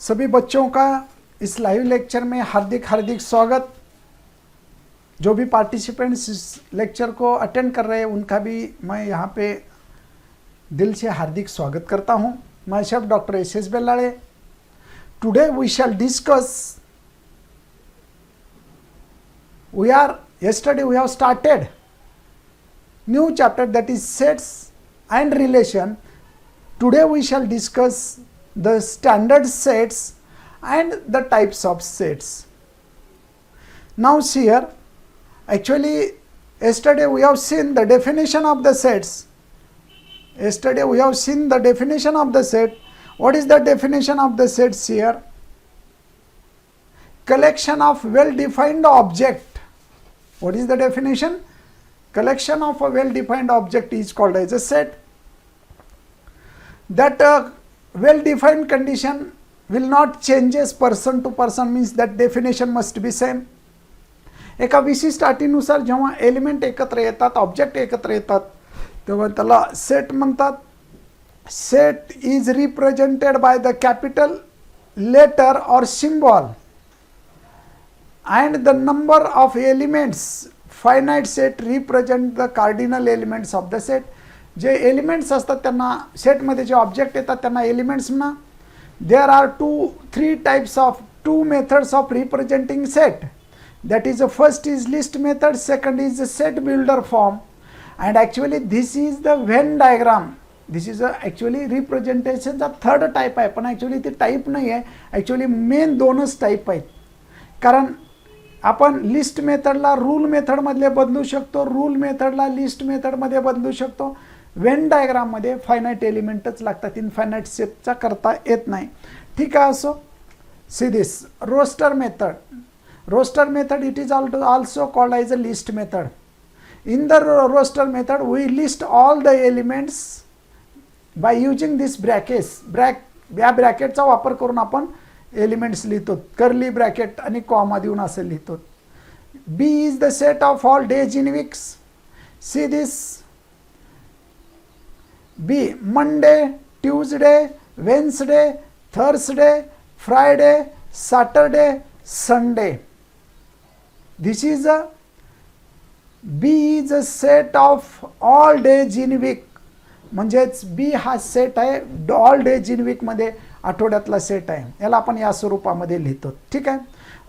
सभी बच्चों का इस लाइव लेक्चर में हार्दिक हार्दिक स्वागत। जो भी पार्टिसिपेंट्स इस लेक्चर को अटेंड कर रहे हैं उनका भी मैं यहाँ पे दिल से हार्दिक स्वागत करता हूँ। Myself doctor S Bellade. Today we shall discuss yesterday we have started new chapter, that is sets and relation. Today we shall discuss the standard sets and the types of sets. Now see here, actually yesterday we have seen the definition of the sets. Yesterday we have seen the definition of the set. What is the definition of the sets here? Collection of well-defined object. What is the definition? Collection of a well-defined object is called as a set. That well-defined condition will not changes person to person, means that definition must be same. एका विशिष्ट अटीनुसार जेव्हा element एकत्र येतात, object एकत्र येतात, तेव्हा त्याला set म्हणतात. Set is represented by the capital letter और symbol and the number of elements. Finite set represent the cardinal elements of the set. जे एलिमेंट्स असतात त्यांना सेटमध्ये जे ऑब्जेक्ट येतात त्यांना एलिमेंट्स म्हणा. There are three types of two methods of representing set. That is first is list method, second is set builder form, and actually this is the Venn diagram. This is actually रिप्रेझेंटेशनचा third type आहे, पण actually ती type नाही आहे. Actually main दोनच type आहेत. कारण आपण लिस्ट मेथडला रूल मेथडमधले बदलू शकतो, रूल मेथडला लिस्ट मेथडमध्ये बदलू शकतो. व्हेन डायग्राममध्ये फायनाईट एलिमेंटच लागतात, इनफायनाईट सेटचा करता येत नाही. ठीक आहे, असो. See this roster method. Roster method it is also called as a list method. In the roster method we list all the elements by using this brackets. या ब्रॅकेटचा वापर करून आपण एलिमेंट्स लिहितो. कर्ली ब्रॅकेट आणि कॉमा देऊन असं लिहितो. B is the set of all days in weeks. See this B Monday, Tuesday, Wednesday, Thursday, Friday, Saturday, Sunday. This is a B is a set of all days in week. म्हणजेच B हा set आहे all days in वीकमध्ये, आठवड्यातला set आहे. याला आपण या स्वरूपामध्ये लिहितो. ठीक आहे.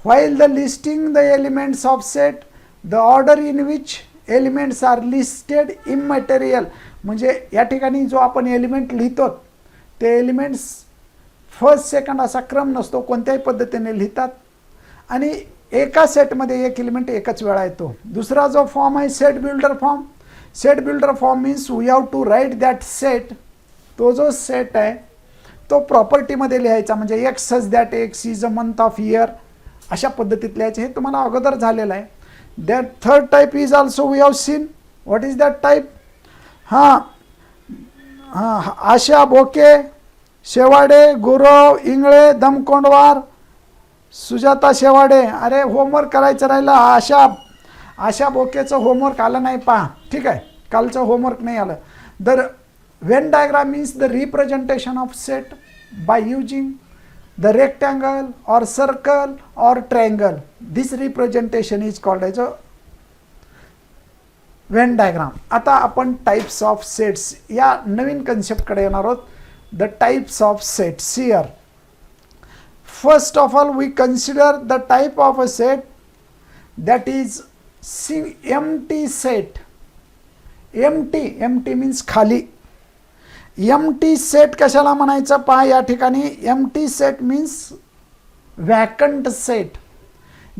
While the listing the elements of set, the order in which elements are listed immaterial. म्हणजे या ठिकाणी जो आपण एलिमेंट लिहितो ते एलिमेंट्स फर्स्ट सेकंड असा क्रम नसतो, कोणत्याही पद्धतीने लिहितात. आणि एका सेटमध्ये एक एलिमेंट एकच वेळा येतो. दुसरा जो फॉर्म आहे set builder form. Set builder form means we have to write that set. तो जो सेट आहे तो प्रॉपर्टीमध्ये लिहायचा. म्हणजे X such that X is a month of year, अशा पद्धतीत लिहायचे. हे तुम्हाला अगोदर झालेलं आहे. That third type is also we have seen. What is that type? Asha Boke, Shewade, Gurav Ingale, दमकोंडवार, Sujata शेवाडे. अरे होमवर्क करायचं राहिलं. आशा बोकेचं होमवर्क आलं नाही, पहा. ठीक आहे, कालचं होमवर्क नाही आलं. तर Venn diagram means the representation of set by using the rectangle or circle or triangle. This representation is called as a Venn diagram. आता आपण टाइप्स ऑफ सेट्स या नवीन कन्सेप्ट कडे येणार आहोत. The types of sets here. First of all we consider the type of a set that is empty set. empty means खाली. Empty set कशाला म्हणायचं पहा या ठिकाणी. Empty set means vacant set.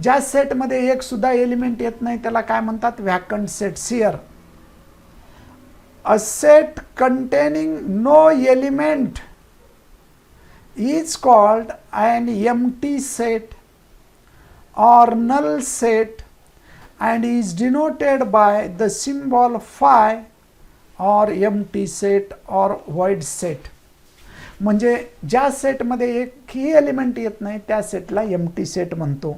ज्या सेटमध्ये एक सुद्धा एलिमेंट येत नाही त्याला काय म्हणतात? Vacant set. Here a set containing no element is called an empty set or null set and is denoted by the symbol phi or empty set or void set. म्हणजे ज्या सेटमध्ये एकही एलिमेंट येत नाही त्या सेटला एम्प्टी सेट म्हणतो.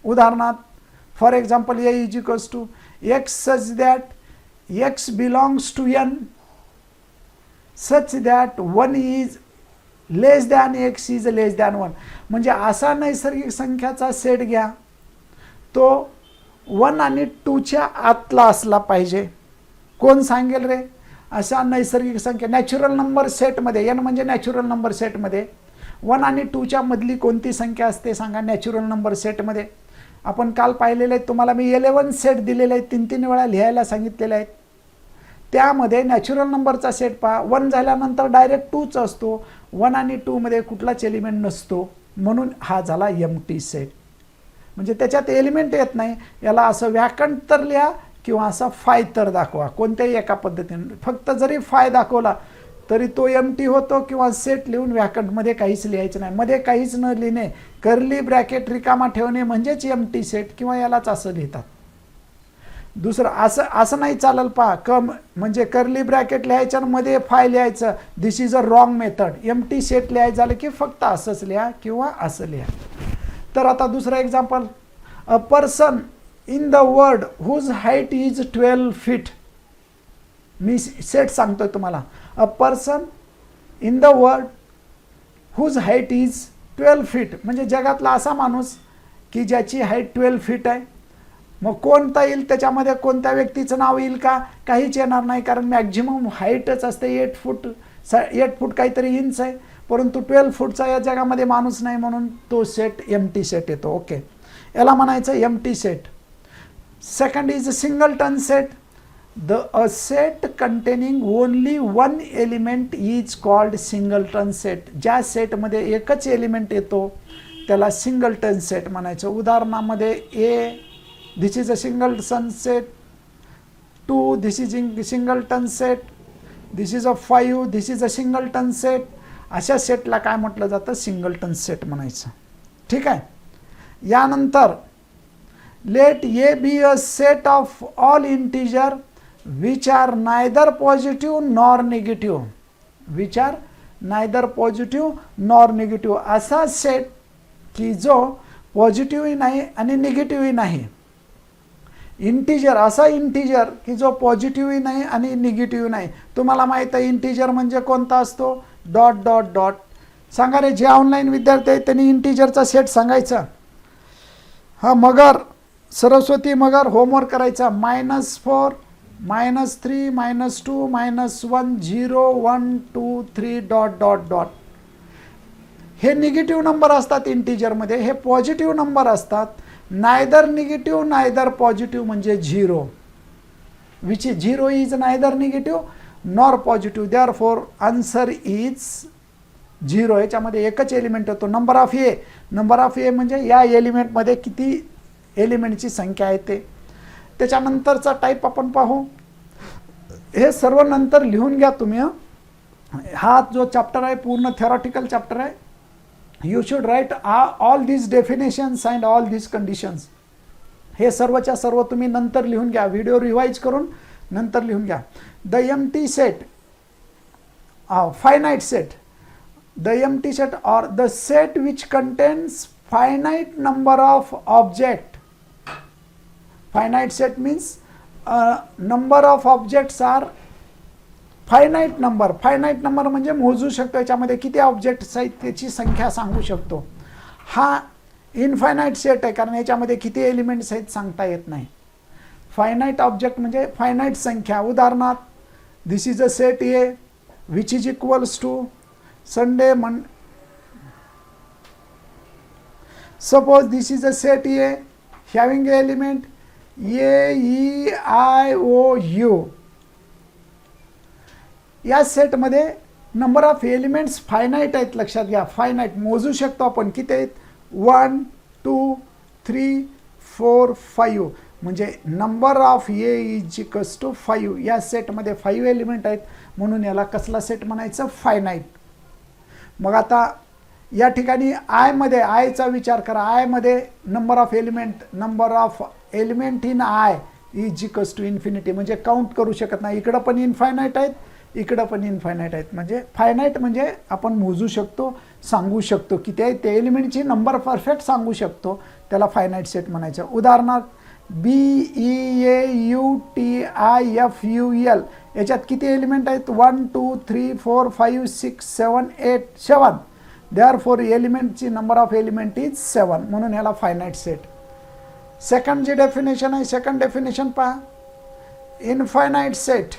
उदाहरणार्थ for example A is equals to x such that x belongs to N, such that one is less than x is less than 1. म्हणजे असा नैसर्गिक संख्याचा सेट घ्या तो 1 आणि 2च्या आतला असला पाहिजे. कोण सांगेल रे? अशा नैसर्गिक संख्या नॅचरल नंबर सेटमध्ये, एन म्हणजे नॅचरल नंबर सेटमध्ये 1 आणि 2च्या मधली कोणती संख्या असते सांगा नॅचरल नंबर सेटमध्ये? आपण काल पाहिलेले आहेत, तुम्हाला मी 11 सेट दिलेले आहेत, 3-3 वेळा लिहायला सांगितलेले आहेत. त्यामध्ये नॅचरल नंबरचा सेट पहा, 1 झाल्यानंतर डायरेक्ट 2च असतो, 1 आणि 2 मध्ये कुठलाच एलिमेंट नसतो, म्हणून हा झाला एम्प्टी सेट. म्हणजे त्याच्यात एलिमेंट येत नाही. याला असं व्याकंट तर लिहा किंवा असा फाय तर दाखवा, कोणत्याही एका पद्धतीने. फक्त जरी फाय दाखवला तरी तो एम्प्टी होतो, किंवा सेट लिहून व्याकंटमध्ये काहीच लिहायचं नाही. मध्ये काहीच न लिहिणे, कर्ली ब्रॅकेट रिकामा ठेवणे म्हणजेच एम्प्टी सेट, किंवा यालाच असं लिहितात. दुसरं असं नाही चालेल पहा, म्हणजे कर्ली ब्रॅकेट लिहायचं आणि मध्ये फाय लिहायचं, this is a wrong method. Empty set लिहायचं झालं की फक्त असंच लिहा किंवा असं लिहा. तर आता दुसरं example, a person in the world whose height is 12 feet. मी सेट सांगतोय तुम्हाला. A person in the world whose height is 12 feet, म्हणजे जगातला असा माणूस की ज्याची हाईट 12 फीट आहे. मग कोणता येईल त्याच्यामध्ये? कोणत्या व्यक्तीचं नाव येईल का? काहीच येणार नाही, कारण मॅक्झिमम हाईटच असते 8 फूट काहीतरी इंच आहे, परंतु 12 फूटचा या जगामध्ये माणूस नाही, म्हणून तो सेट एम्प्टी सेट येतो. ओके, याला म्हणायचं empty set. Second is singleton set. A set containing only 1 element is called singleton set. ज्या सेटमध्ये एकच एलिमेंट येतो त्याला सिंगलटन सेट म्हणायचं. उदाहरणामध्ये ए, this is a singleton set. 2, this is singleton set. This is a 5, this is a singleton set. अशा सेटला काय म्हटलं जातं? सिंगलटन सेट म्हणायचं. ठीक आहे. यानंतर let A be a set of all integer which are neither positive nor negative. Which are neither positive nor negative. असा set की जो पॉझिटिव्हही नाही आणि निगेटिव्हही नाही. इंटिजर, असा इंटिजर की जो पॉझिटिव्हही नाही आणि निगेटिव्ह नाही. तुम्हाला माहीत आहे इंटिजर म्हणजे कोणता असतो? Dot dot dot. सांगा रे, जे ऑनलाईन विद्यार्थी आहेत त्यांनी इंटिजरचा सेट सांगायचा. हा मगर, सरस्वती मगर होमवर्क करायचा. -4, -3, -2, -1, 0, 1, 2, 3 डॉट डॉट डॉट. हे निगेटिव्ह नंबर असतात इंटिजरमध्ये, हे पॉझिटिव्ह नंबर असतात. नायदर निगेटिव्ह नायदर पॉझिटिव्ह म्हणजे 0. Which is 0 is neither negative nor positive, therefore answer is 0. याच्यामध्ये एकच एलिमेंट होतो, number of A. Number of A म्हणजे या एलिमेंटमध्ये किती एलिमेंटची संख्या आहे ते. त्याच्यानंतरचा टाईप आपण पाहू. हे सर्व नंतर लिहून घ्या तुम्ही. हा जो चॅप्टर आहे पूर्ण थेरॉटिकल चॅप्टर आहे. You should write all these definitions and all these conditions. हे सर्वच्या सर्व तुम्ही नंतर लिहून घ्या, व्हिडिओ रिवाइज करून नंतर लिहून घ्या. The empty set, finite set. The empty set or the set which contains finite number of object. Finite set means number of objects are finite number. Finite number म्हणजे मोजू शकतो, याच्यामध्ये किती ऑब्जेक्ट्स आहेत त्याची संख्या सांगू शकतो. हा इनफायनाईट सेट आहे, कारण याच्यामध्ये किती एलिमेंट्स आहेत सांगता येत नाही. फायनाईट ऑब्जेक्ट म्हणजे फायनाईट संख्या. उदाहरणार्थ, this is a set A which is equals to Sunday suppose this is a set A having element A, E, I, O, U. या सेटमध्ये नंबर ऑफ एलिमेंट्स फायनाईट आहेत, लक्षात घ्या. फायनाईट मोजू शकतो आपण, किती आहेत? 1, 2, 3, 4, 5. म्हणजे number of A is equals to 5. या सेटमध्ये 5 एलिमेंट आहेत, म्हणून याला कसला सेट म्हणायचं? फायनाईट. मग आता या ठिकाणी आयमध्ये, आयचा विचार करा. आयमध्ये number of element in I is equals to infinity. म्हणजे काउंट करू शकत नाही. इकडं पण इनफायनाईट आहेत, इकडं पण इनफायनाईट आहेत. म्हणजे फायनाईट म्हणजे आपण मोजू शकतो, सांगू शकतो किती आहे ते एलिमेंटची नंबर परफेक्ट सांगू शकतो, त्याला फायनाईट सेट म्हणायचं. उदाहरणार्थ BEAUTIFUL याच्यात किती एलिमेंट आहेत? 1 2 3 4 5 6 7 8 7. देअरफॉर एलिमेंटची नंबर ऑफ एलिमेंट इज 7, म्हणून याला फायनाईट सेट. सेकंड जी डेफिनेशन आहे, सेकंड डेफिनेशन पहा. Infinite set,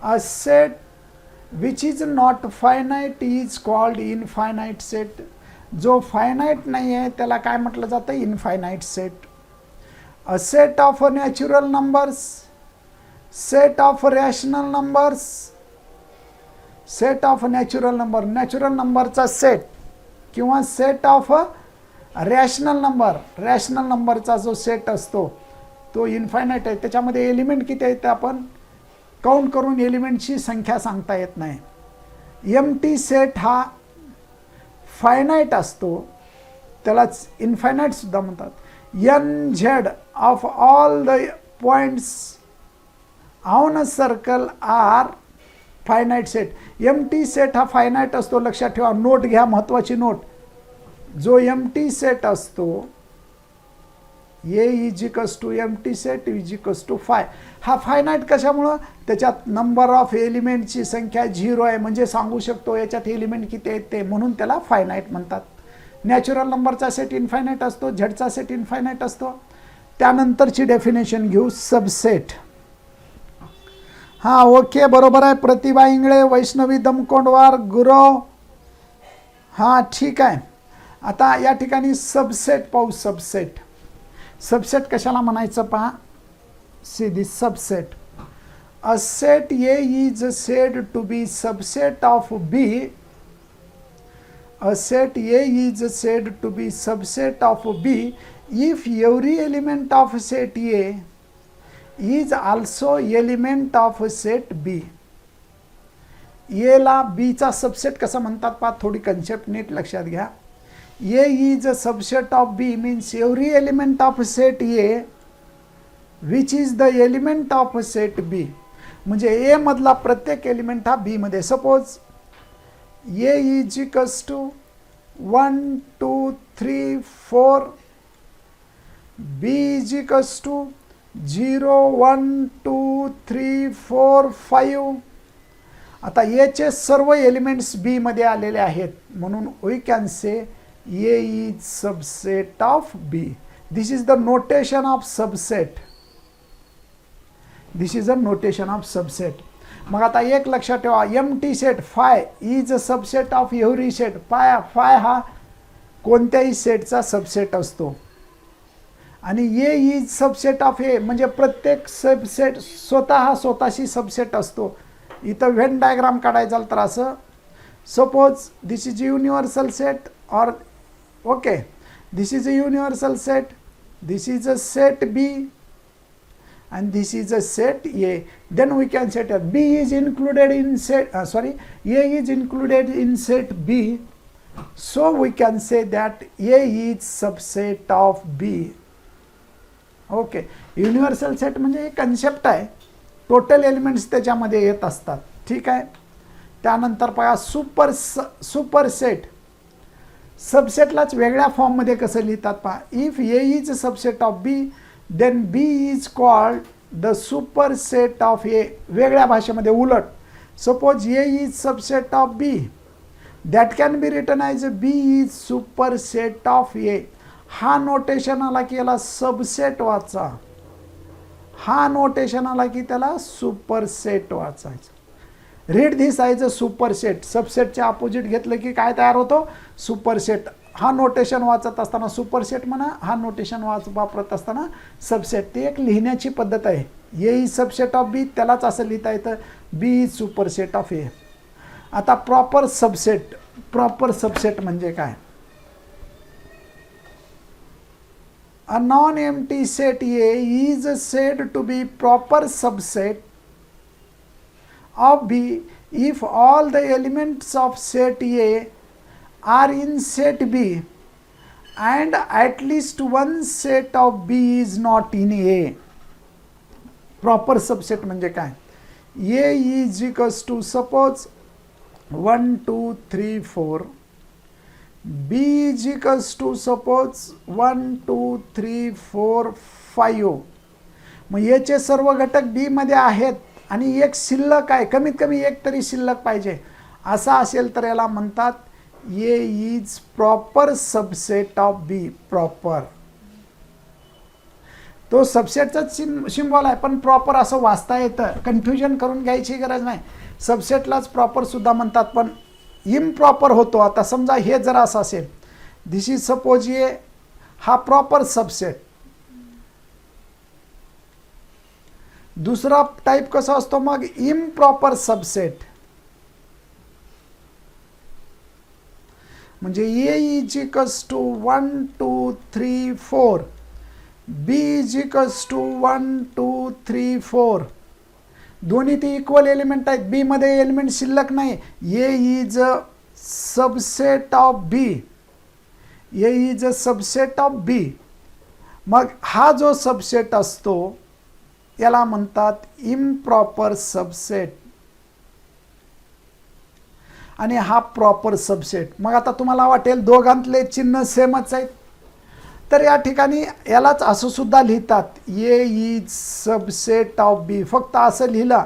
a set which is not finite is called infinite set. जो फायनाईट नाही आहे त्याला काय म्हटलं जातं? Infinite set. A set of natural numbers, set of rational numbers, set of natural number, natural नंबरचा set किंवा set of rational number, rational नंबरचा जो सेट असतो तो इनफायनाईट आहे. त्याच्यामध्ये एलिमेंट किती आहेत ते आपण काउंट करून एलिमेंटची संख्या सांगता येत नाही. एम्प्टी सेट हा फायनाईट असतो, त्यालाच इनफायनाईट सुद्धा म्हणतात. NZ of all the points on a circle are finite set. Empty set हा फायनाईट असतो, लक्षात ठेवा. नोट घ्या, महत्त्वाची नोट. जो एम्प्टी सेट असतो A equals to empty set equals to 5. हा फायनाईट कशामुळं? त्याच्यात नंबर ऑफ एलिमेंटची संख्या 0 आहे, म्हणजे सांगू शकतो याच्यात एलिमेंट किती आहेत ते, म्हणून त्याला फायनाईट म्हणतात. नॅचरल नंबरचा सेट इनफायनाईट असतो, झेडचा सेट इनफायनाईट असतो. त्यानंतरची डेफिनेशन घेऊ, सबसेट. हां, ओके, बरोबर आहे. प्रतिभा इंगळे, वैष्णवी दमकोंडवार, गुरव. हां, ठीक आहे. आता या ठिकाणी सबसेट पाहू. सबसेट, सबसेट कशाला म्हणायचं पहा. See this subset. A set A is said to be subset of B. A set A is said to be subset of B if every element of set A is also element of set B. A ला B चा subset कसं म्हणतात पहा, थोडी concept नीट लक्षात घ्या. A is a subset of B means every element of set A which is the element of set B. म्हणजे A मधला प्रत्येक एलिमेंट हा B मध्ये. Suppose A is equals to 1 2 3 4, B is equals to 0 1 2 3 4 5. आता A चे सर्व elements B मध्ये आलेले आहेत, म्हणून we can say A is subset of B. This is the notation of subset. This is a notation of subset. मग आता एक लक्षात ठेवा, empty set five is a subset of every set. Five हा कोणत्याही सेटचा सबसेट असतो. आणि A is subset of A म्हणजे प्रत्येक सबसेट स्वतःशी सबसेट असतो. इथं व्हेन डायग्राम काढायचा तर असं, suppose this is universal set और okay, this is a universal set, this is a set B and this is a set A. Then we can say that B is included in set, A is included in set B, so we can say that A is subset of B. Okay, universal set म्हणजे एक concept आहे, total elements त्याच्यामध्ये येत असतात. ठीक आहे. त्यानंतर पहा सुपर सेट. सबसेटलाच वेगळ्या फॉर्ममध्ये कसं लिहितात पहा. If A is subset of B then B is called the super set of A. वेगळ्या भाषेमध्ये उलट. Suppose A is subset of B, that can be written as B is super set of A. हा notation आला की याला subset वाचा, हा notation आला की त्याला सुपर सेट वाचायचं. Read this as a superset. सबसेटचे अपोजिट घेतलं की काय तयार होतो? Super set. हा नोटेशन वाचत असताना सुपर सेट म्हणा, हा नोटेशन वापरत असताना सबसेट. ती एक लिहिण्याची पद्धत आहे. A is subset of B, त्यालाच असं लिहिता येतं B is super set of A. आता प्रॉपर सबसेट. प्रॉपर सबसेट म्हणजे काय? A non empty set A is said to be proper subset of B if all the elements of set A are in set B and at least one set of B is not in A. Proper subset म्हणजे काय? A is equals to suppose 1 2 3 4, B is equals to suppose 1 2 3 4 5. मग याचे सर्व घटक बी मध्ये आहेत आणि एक शिल्लक आहे, कमीत कमी एक तरी शिल्लक पाहिजे. असा असेल तर याला म्हणतात A is proper subset of B. Proper तो सबसेटचाच सिम्बॉल आहे, पण प्रॉपर असं वाचता येतं, कन्फ्युजन करून घ्यायची गरज नाही. सबसेटलाच प्रॉपर सुद्धा म्हणतात, पण इम्प्रॉपर होतो. आता समजा हे जर असं असेल, दिस इज सपोज ए, हा प्रॉपर सबसेट. दुसरा टाइप कसा असतो मग, इम्प्रॉपर सबसेट. म्हणजे A is equals to 1 2 3 4, B is equals to 1 2 3 4. दोन्ही ते इक्वल एलिमेंट आहेत, बी मध्ये एलिमेंट शिल्लक नाही. A is a subset of B. A is a subset of B. मग हा जो सबसेट असतो याला म्हणतात इम्प्रॉपर सबसेट, आणि हा प्रॉपर सबसेट. मग आता तुम्हाला वाटेल दोघांतले चिन्ह सेमच आहेत, तर या ठिकाणी यालाच असं सुद्धा लिहितात, ए इज सबसेट ऑफ बी. फक्त असं लिहिलं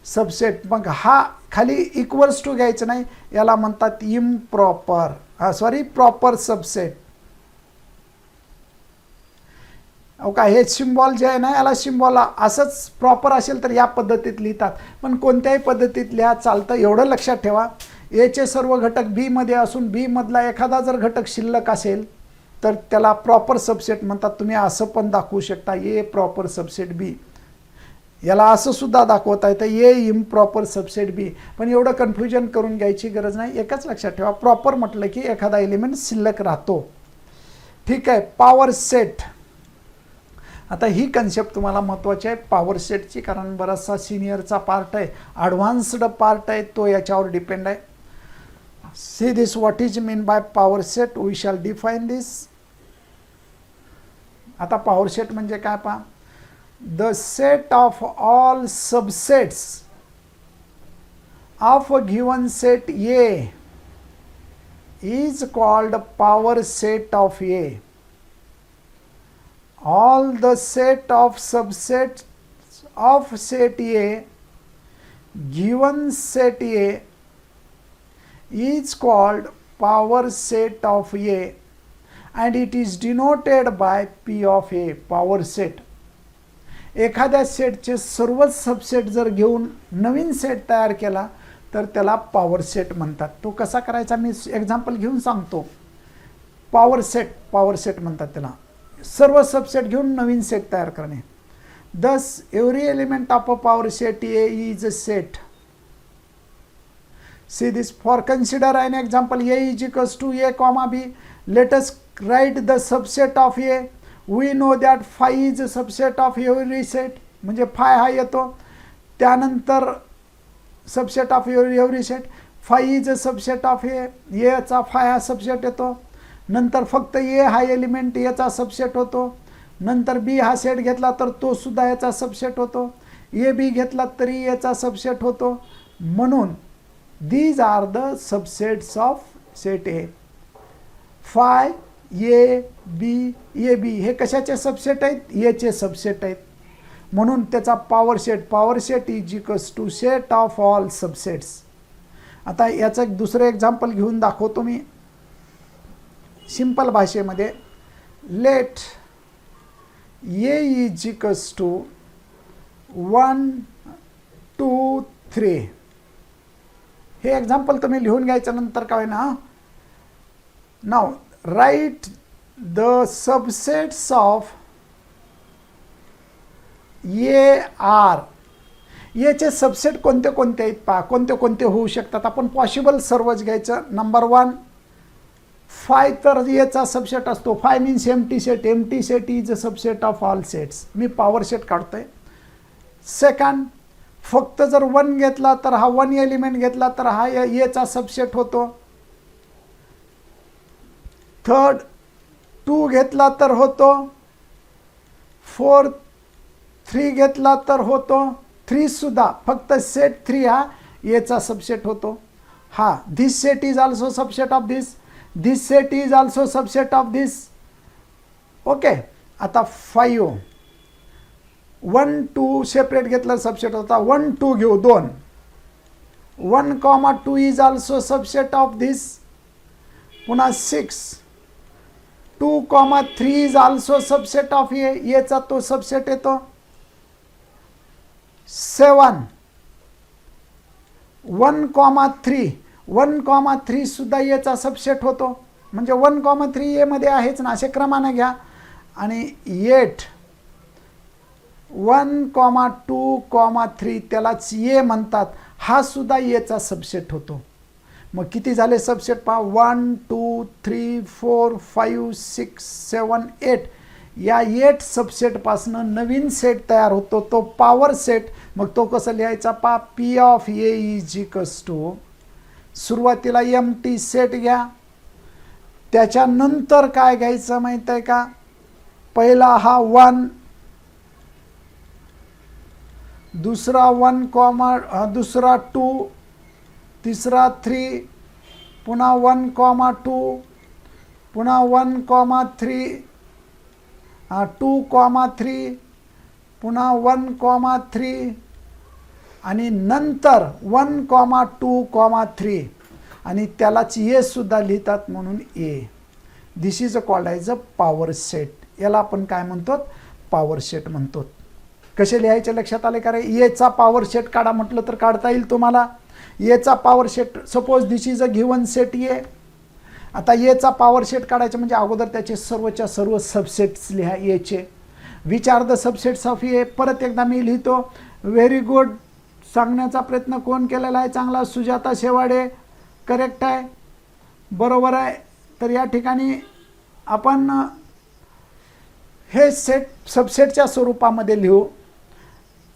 सबसेट, मग हा खाली इक्वल्स टू घ्यायचं नाही, याला म्हणतात इम्प्रॉपर, प्रॉपर सबसेट. का हे सिम्बॉल जे आहे ना, याला सिम्बॉल असंच प्रॉपर असेल तर या पद्धतीत लिहितात, पण कोणत्याही पद्धतीत लिहा चालतं. एवढं लक्षात ठेवा, एचे सर्व घटक बी मध्ये असून बी मधला एखादा जर घटक शिल्लक असेल तर त्याला प्रॉपर सबसेट म्हणतात. तुम्ही असं पण दाखवू शकता, ए प्रॉपर सबसेट बी. याला असं सुद्धा दाखवता येतं, ए इम्प्रॉपर सबसेट बी. पण एवढं कन्फ्युजन करून घ्यायची गरज नाही. एकच लक्षात ठेवा, प्रॉपर म्हटलं की एखादा एलिमेंट शिल्लक राहतो. ठीक आहे. Power set. आता ही कन्सेप्ट तुम्हाला महत्त्वाची आहे पॉवर सेटची, कारण बराचसा सिनियरचा पार्ट आहे, ॲडव्हान्स्ड पार्ट आहे, तो याच्यावर डिपेंड आहे. See this, what is mean by power set? We shall define this. आता पॉवर सेट म्हणजे काय पहा, the set of all subsets of a given set A is called power set of A. All the set of subsets of set A given set A is called power set of A and it is denoted by P of A. Power set. एखाद्या सेटचे सर्व subset जर घेऊन नवीन set तयार केला तर त्याला power set म्हणतात. तो कसा करायचा मी एक्झाम्पल घेऊन सांगतो. पॉवर सेट म्हणतात त्याला. सर्व सबसेट घेऊन नवीन सेट तयार करणे. Thus every element of a power set A is a set. See this, for consider an example, A is equals to A comma B. Let us write the subset of A. We know that phi is a subset of every set. म्हणजे phi हा येतो. त्यानंतर subset of every set. Phi is a subset of A. A चा phi हा subset येतो. नंतर फक्त ए हा एलिमेंट याचा सबसेट होतो. नंतर बी हा सेट घेतला तर तो सुद्धा याचा सबसेट होतो. ए बी घेतला तरी याचा सबसेट होतो. म्हणून these are the subsets of set A. Phi A B हे कशाचे सबसेट आहेत, एचे सबसेट आहेत. म्हणून त्याचा power set is equals to set of all subsets. आता याचं एक दुसरं एक्झाम्पल घेऊन दाखवतो मी सिंपल भाषेमध्ये. Let A is equals to 1 2 3. हे एक्झाम्पल तुम्ही लिहून घ्यायचं नंतर काय ना. नाव write the subsets of A are. याचे सबसेट कोणते कोणते आहेत पहा, कोणते कोणते होऊ शकतात. आपण पॉसिबल सर्वच घ्यायचं. नंबर 1 फाय, तर याचा सबसेट असतो. Five means empty set. Empty set is a subset of all sets. Me power set काढतोय. सेकंड, फक्त जर 1 घेतला तर हा 1 एलिमेंट घेतला तर हा याचा सबसेट होतो. थर्ड, 2 घेतला तर होतो. फोर्थ, 3 घेतला तर होतो. 3 सुद्धा फक्त सेट 3 हा याचा सबसेट होतो. हा, this set is also subset of this. This set is also subset of this. Okay. आता 5 1 2 सेपरेट घेतलं सबसेट होता. 1 2 घेऊ 2. 1, 2 इज ऑल्सो सबसेट ऑफ दिस. पुन्हा 6 2, 3 इज ऑल्सो सबसेट ऑफ येचा तो सबसेट येतो. 7 1, 3 सुद्धा येचा सबसेट होतो. म्हणजे 1, 3 ये मध्ये आहेच ना, असे क्रमाने घ्या. आणि 8 1, 2, 3 त्यालाच ये म्हणतात. हा सुद्धा येचा सबसेट होतो. मग किती झाले सबसेट पहा. 1 2 3 4 5 6 7 8. या 8 सबसेटपासून नवीन सेट तयार होतो, तो पॉवर सेट. मग तो कसं लिहायचा पहा. P of A is equals to, सुरुवातीला एम्प्टी सेट घ्या. त्याच्यानंतर काय घ्यायचं माहित आहे का. पहिला हा 1, दुसरा 1, दुसरा 2, तिसरा 3, पुन्हा 1, 2, पुन्हा 1, 3, 2, 3, पुन्हा 1, 3 आणि नंतर 1, 2, 3 आणि त्यालाच ए सुद्धा लिहितात म्हणून A. This is called as a power set. याला आपण काय म्हणतो. पॉवर सेट म्हणतो. कसे लिहायचे लक्षात आले का रे. एचा पॉवर सेट काढा म्हटलं तर काढता येईल तुम्हाला. एचा power set suppose this is a given set ए. आता एचा पॉवर सेट काढायचं म्हणजे अगोदर त्याचे सर्वच्या सर्व सबसेट्स लिहा एचे. Which are the subsets of A. परत एकदा मी लिहितो. Very good. सांगण्याचा प्रयत्न कोण केलेला आहे चांगला. सुजाता शेवाडे. करेक्ट आहे, बरोबर आहे. तर या ठिकाणी आपण हे सेट सबसेटच्या स्वरूपामध्ये लिहू.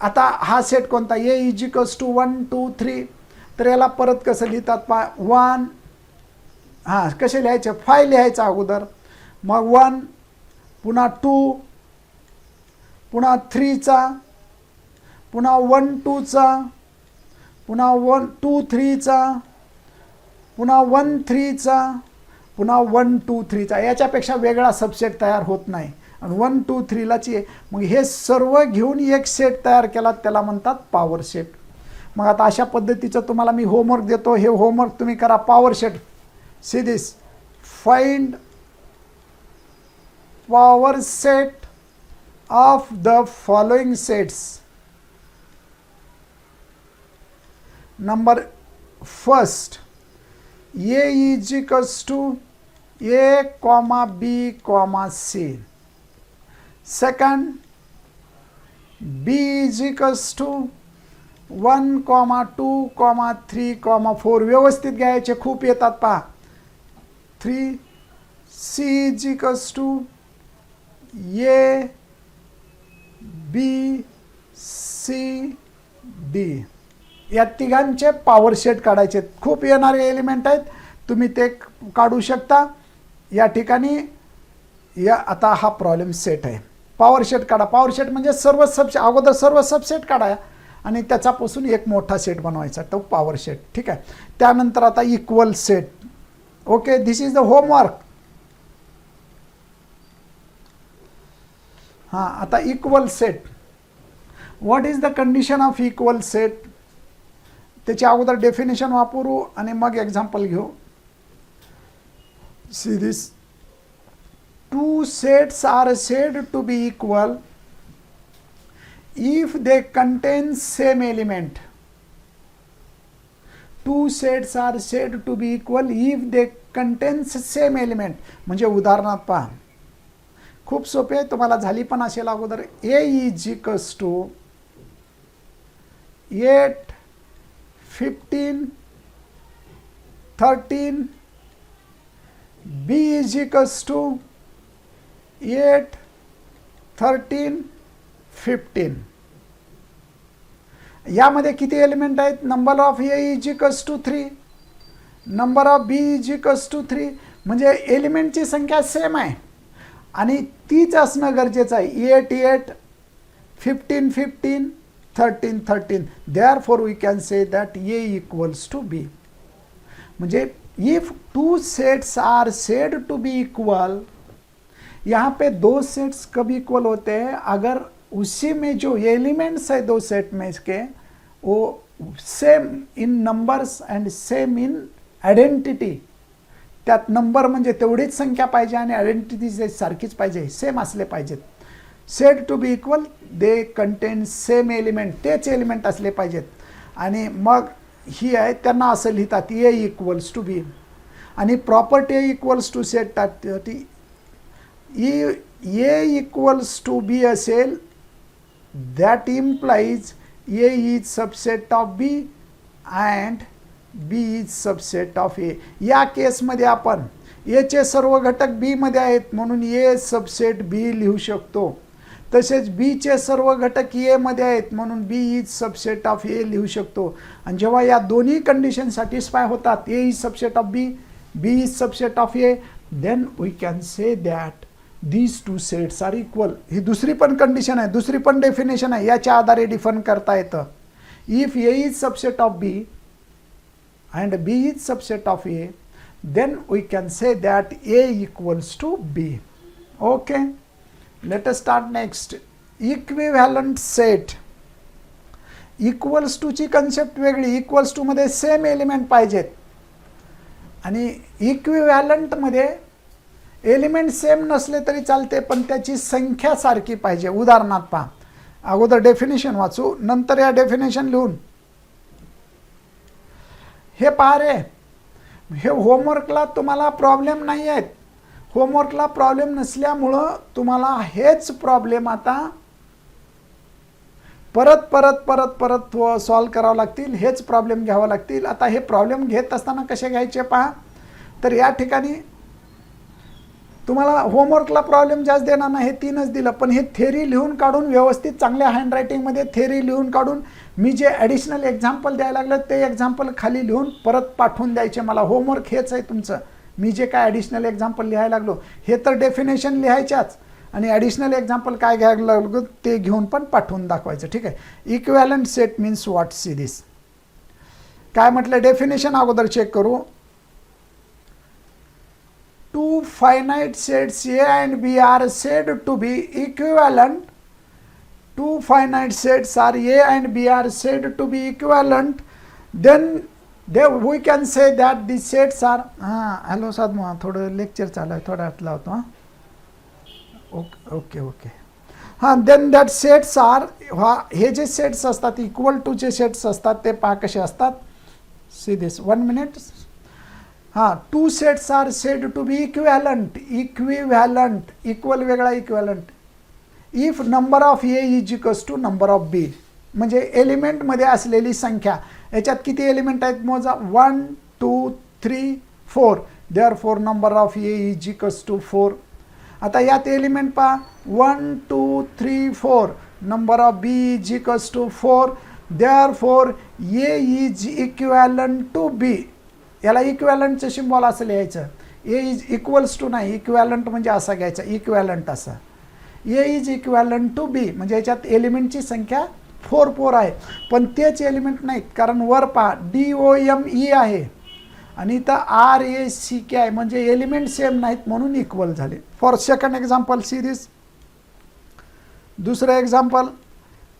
आता हा सेट कोणता. ए इज इक्वल्स टू 1 2 3. तर याला परत कसं लिहितात पहा. 1 कसे लिहायचे. 5 लिहायचं अगोदर. मग 1, पुन्हा 2, पुन्हा 3चा, पुन्हा 1 2चा, पुन्हा 1 2 3चा, पुन्हा 1 3चा, पुन्हा 1 2 3चा. याच्यापेक्षा वेगळा सबसेट तयार होत नाही. आणि 1 2 3लाच ये. मग हे सर्व घेऊन एक सेट तयार केला, त्याला म्हणतात पॉवर सेट. मग आता अशा पद्धतीचं तुम्हाला मी होमवर्क देतो. हे होमवर्क तुम्ही करा. Power set. See this. Find power set of the following sets. Number first, A is equals to A, B, C. Second, B is equals to 1, 2, 3, 4. व्यवस्थित घ्यायचे, खूप येतात पहा. 3, C is equals to A, B, C, D. या तिघांचे power set काढायचे. खूप येणारे एलिमेंट आहेत, तुम्ही ते काढू शकता. या ठिकाणी आता हा प्रॉब्लेम सेट आहे. पॉवर सेट काढा. पॉवर सेट म्हणजे सर्व सबसेट. अगोदर सर्व सबसेट काढा आणि त्याच्यापासून एक मोठा सेट बनवायचा, तो पॉवर सेट. ठीक आहे. त्यानंतर आता equal set. Okay, this is the homework. हां, आता equal set. What is the condition of equal set. त्याची अगोदर डेफिनेशन वापरू आणि मग एक्झाम्पल घेऊ. See this. Two sets are said to be equal if they contain same element. Two sets are said to be equal if they contains same element. म्हणजे उदाहरणार्थ पहा, खूप सोपे, तुम्हाला झाली पण असेल अगोदर. ए is equals to 8 15 13. B is equals to 8 13 15. यामध्ये किती एलिमेंट आहेत. Number of A is equals to 3, number of B is equals to 3. म्हणजे एलिमेंटची संख्या सेम आहे आणि तीच असणं गरजेचं आहे. 8 8 15 15 13 13. Therefore we can say that A equals to B. म्हणजे if two sets are said to be equal, यहाँ पे दो सेट्स कब इक्वल होते हैं, अगर उसी में जो एलिमेंट्स है दो सेट में इसके वो same in numbers and same in identity, त्यात नंबर म्हणजे तेवढीच संख्या पाहिजे आणि आयडेंटिटी सारखीच पाहिजे, सेम असले पाहिजेत. Said to be equal they contain same element, तेच एलिमेंट असले पाहिजेत. आणि मग ही आहे त्यांना असं लिहितात ए इक्वल्स टू बी. आणि property A equals to set ती ए इक्वल्स टू बी असेल that implies A is subset of B and B is subset of A. या केसमध्ये आपण एचे सर्व घटक बी मध्ये आहेत म्हणून ए सबसेट बी लिहू शकतो. तसेच बीचे सर्व घटक ए मध्ये आहेत म्हणून B is subset of A लिहू शकतो. आणि जेव्हा या दोन्ही कंडिशन सॅटिस्फाय होतात, A is subset of B, B is subset of A, then we can say that these two sets are equal. ही दुसरी पण कंडिशन आहे, दुसरी पण डेफिनेशन आहे, याच्या आधारे डिफाइन करता येतं. If A is subset of B and B is subset of A, then we can say that A equals to B. Okay, let us start next. Equivalent set. Equals to ची concept वेगळी. Equals to मध्ये same element पाहिजेत आणि equivalent मध्ये element same नसले तरी चालते पण त्याची संख्या सारखी पाहिजे. उदाहरणार्थ पहा, अगोदर डेफिनेशन वाचू नंतर या डेफिनेशन लिहून. हे पहा रे, हे होमवर्कला तुम्हाला प्रॉब्लेम नाही आहेत. होमवर्कला प्रॉब्लेम नसल्यामुळं तुम्हाला हेच प्रॉब्लेम आता परत परत परत परत सॉल्व करावं लागतील, हेच प्रॉब्लेम घ्यावं लागतील. आता हे प्रॉब्लेम घेत असताना कसे घ्यायचे पहा. तर या ठिकाणी तुम्हाला होमवर्कला प्रॉब्लेम जास्त देणार नाही, हे तीनच दिलं, पण हे थेरी लिहून काढून व्यवस्थित चांगल्या हँडरायटिंगमध्ये थेरी लिहून काढून मी जे ॲडिशनल एक्झाम्पल द्यायला लागलं ते एक्झाम्पल खाली लिहून परत पाठवून द्यायचे मला. होमवर्क हेच आहे तुमचं. मी जे काय ॲडिशनल एक्झाम्पल लिहायला लागलो हे तर डेफिनेशन लिहायच्याच आणि ॲडिशनल एक्झाम्पल काय घ्यायला लागलो ते घेऊन पण पाठवून दाखवायचं. ठीक आहे. Equivalent set means what, see this. काय म्हटलं डेफिनेशन अगोदर चेक करू. Two finite sets A and B are said to be equivalent. Two finite sets are A and B are said to be equivalent. Then we can say that the sets are. Hello Sadhu, थोडं lecture चालू आहे, थोडा आत लावतो. Okay okay. Then that sets are, हे जे sets असतात equal to जे सेट्स असतात ते पहा कसे असतात. See this, 1 minute. Two sets are said to be equivalent. Equivalent, equal वेगळा, equivalent. If number of A is equals to number of B, म्हणजे एलिमेंटमध्ये असलेली संख्या. याच्यात किती एलिमेंट आहेत मोजा. 1 2 3 4. Therefore number of A is equals to 4. आता यात एलिमेंट पहा 1 2 3 4. Number of B is equals to 4. Therefore A is equivalent to B. याला इक्विव्हॅलंटचं सिम्बॉल असं लिहायचं. ए इज इक्वल्स टू नाही, इक्विव्हॅलंट म्हणजे असा घ्यायचा, इक्विव्हॅलंट असा. A is equivalent to B म्हणजे याच्यात एलिमेंटची संख्या 4 आहे. पण तेच एलिमेंट नाहीत, कारण वर पहा DOME आहे आणि इथं RACK आहे, म्हणजे एलिमेंट सेम नाहीत म्हणून इक्वल झाले. For second example see this. दुसरं example,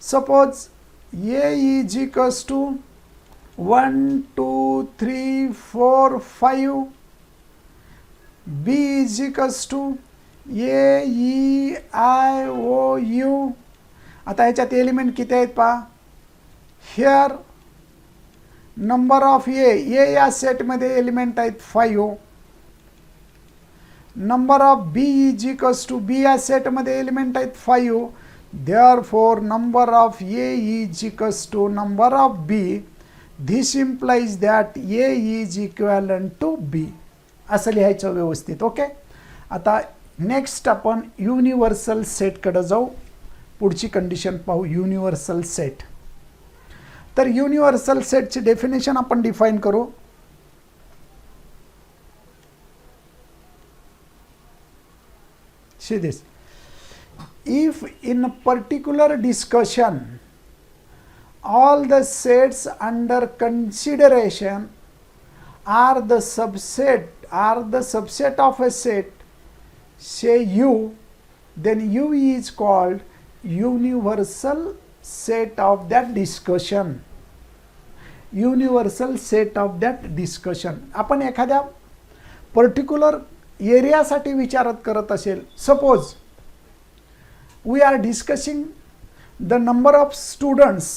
suppose A is equals to 1 2 3 4 5. B is equals to AEIOU. आता याच्यात एलिमेंट किती आहेत पहा. हिअर नंबर ऑफ ए या सेटमध्ये एलिमेंट आहेत 5. Number of B is equals to B या सेटमध्ये एलिमेंट आहेत 5. Therefore number of A is equals to number of B. This implies that A is equivalent to B. असं लिहायचं व्यवस्थित. Okay. आता नेक्स्ट आपण युनिव्हर्सल सेटकडे जाऊ. पुढची कंडिशन पाहू, युनिव्हर्सल सेट. तर युनिव्हर्सल सेटची डेफिनेशन आपण डिफाइन करू. See this. If in a particular discussion all the sets under consideration are the subset of a set, say U, then U is called universal set of that discussion. Universal set of that discussion. आपण एखाद्या particular एरियासाठी विचारत करत असेल, suppose we are discussing the number of students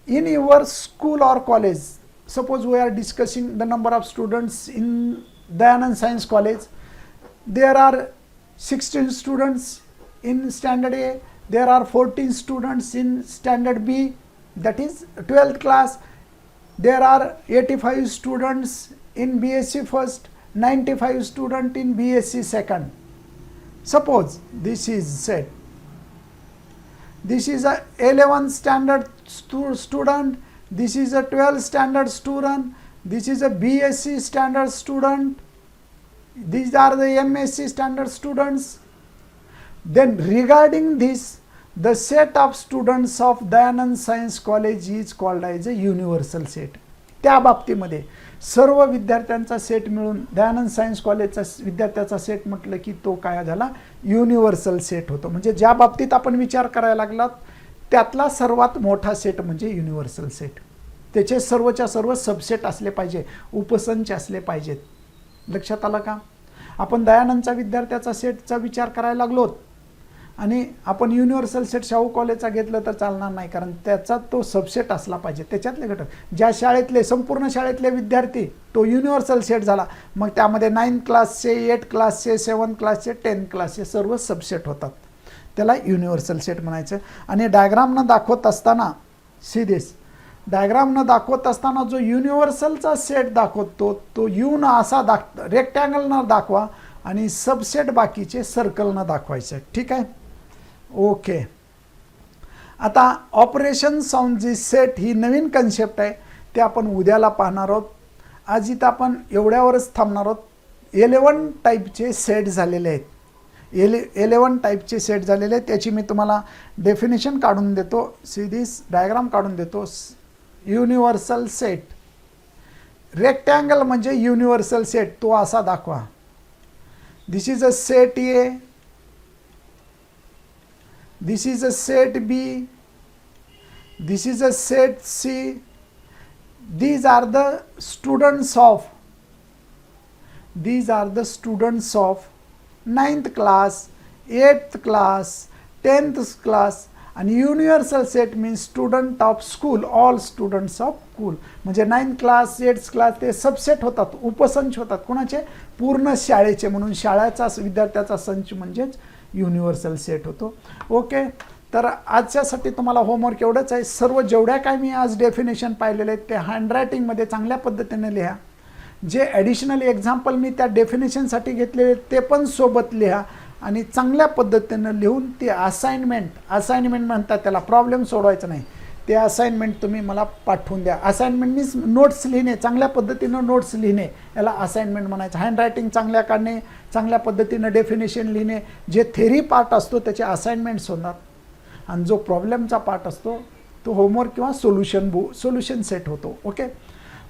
in your school और college. Suppose we are discussing the number of students in Dayanand science college. There are 16 students in standard A, there are 14 students in standard B, that is 12th class. There are 85 students in BSc first, 95 students in BSc second. Suppose this is said, this is a 11th standard student, this is a 12th standard student, this is a BSc standard student, these are the MSc standard students. Then regarding this, the set of students of Dayanand science college is called as a universal set. त्या बाबतीमध्ये सर्व विद्यार्थ्यांचा set मिळून Dayanand science कॉलेजचा विद्यार्थ्याचा set म्हटलं की तो काय झाला, युनिव्हर्सल सेट होतो. म्हणजे ज्या बाबतीत आपण विचार करायला लागलात त्यातला सर्वात मोठा सेट म्हणजे युनिव्हर्सल सेट. त्याचे सर्वच्या सर्व सबसेट असले पाहिजे, उपसंच असले पाहिजेत. लक्षात आलं का? आपण दयानंदचा विद्यार्थ्याचा सेटचा विचार करायला लागलोत आणि आपण युनिव्हर्सल सेट शाहू कॉलेजचा घेतलं तर चालणार नाही, कारण त्याचा तो सबसेट असला पाहिजे. त्याच्यातले घटक ज्या शाळेतले संपूर्ण शाळेतले विद्यार्थी तो युनिव्हर्सल सेट झाला, मग त्यामध्ये 9th क्लासचे, 8th क्लासचे, 7th क्लासचे, 10th क्लासचे सर्व सबसेट होतात. त्याला युनिव्हर्सल सेट म्हणायचं. आणि डायग्रामनं दाखवत असताना सिरीज डायग्रामनं दाखवत असताना जो युनिव्हर्सलचा सेट दाखवतो तो युन असा रेक्टँगलनं दाखवा आणि सबसेट बाकीचे सर्कलनं दाखवायचे. ठीक आहे, ओके. आता operations on this set he Naveen concept आहे, ते आपण उद्याला पाहणार आहोत. आज इथं आपण एवढ्यावरच थांबणार आहोत. 11 टाईपचे सेट झालेले आहेत. 11 टाईपचे सेट झालेले आहेत. त्याची मी तुम्हाला डेफिनेशन काढून देतो, सिरीज डायग्राम काढून देतो. युनिव्हर्सल सेट, रेक्टँगल म्हणजे युनिव्हर्सल सेट, तो असा दाखवा. This is a set A, this is a set B, this is a set C. These are the students of 9th class, 8th class, 10th class. आणि universal set means student of school, all students of school. म्हणजे 9th class, 8th class ते subset होतात, उपसंच होतात. कोणाचे? पूर्ण शाळेचे. म्हणून शाळेचा विद्यार्थ्याचा संच म्हणजेच युनिव्हर्सल सेट होतो. ओके, तर आजच्यासाठी तुम्हाला होमवर्क एवढंच आहे. सर्व जेवढ्या काय मी आज डेफिनेशन पाहिलेले आहेत ते हँडरायटिंगमध्ये चांगल्या पद्धतीने लिहा. जे ॲडिशनल एक्झाम्पल मी त्या डेफिनेशनसाठी घेतलेले ते पण सोबत लिहा आणि चांगल्या पद्धतीनं लिहून ती असाइनमेंट म्हणतात त्याला, प्रॉब्लेम सोडवायचं नाही, ते असाइनमेंट तुम्ही मला पाठवून द्या. असाइनमेंट मीन्स नोट्स लिहिणे, चांगल्या पद्धतीनं नोट्स लिहिणे, याला असाइनमेंट म्हणायचं. हँडरायटिंग चांगल्या काढणे, चांगल्या पद्धतीनं डेफिनेशन लिहिणे, जे थेरी पार्ट असतो त्याचे असाइनमेंट्स होणार आणि जो प्रॉब्लेमचा पार्ट असतो तो होमवर्क किंवा सोल्युशन सेट होतो. ओके,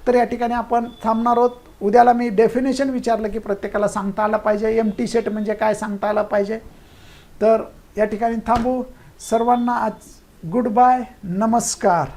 तर या ठिकाणी आपण थांबणार आहोत. उद्याला मी डेफिनेशन विचारलं की प्रत्येकाला सांगता आलं पाहिजे, एम्प्टी सेट म्हणजे काय सांगता आलं पाहिजे. तर या ठिकाणी थांबू. सर्वांना आज गुड बाय, नमस्कार.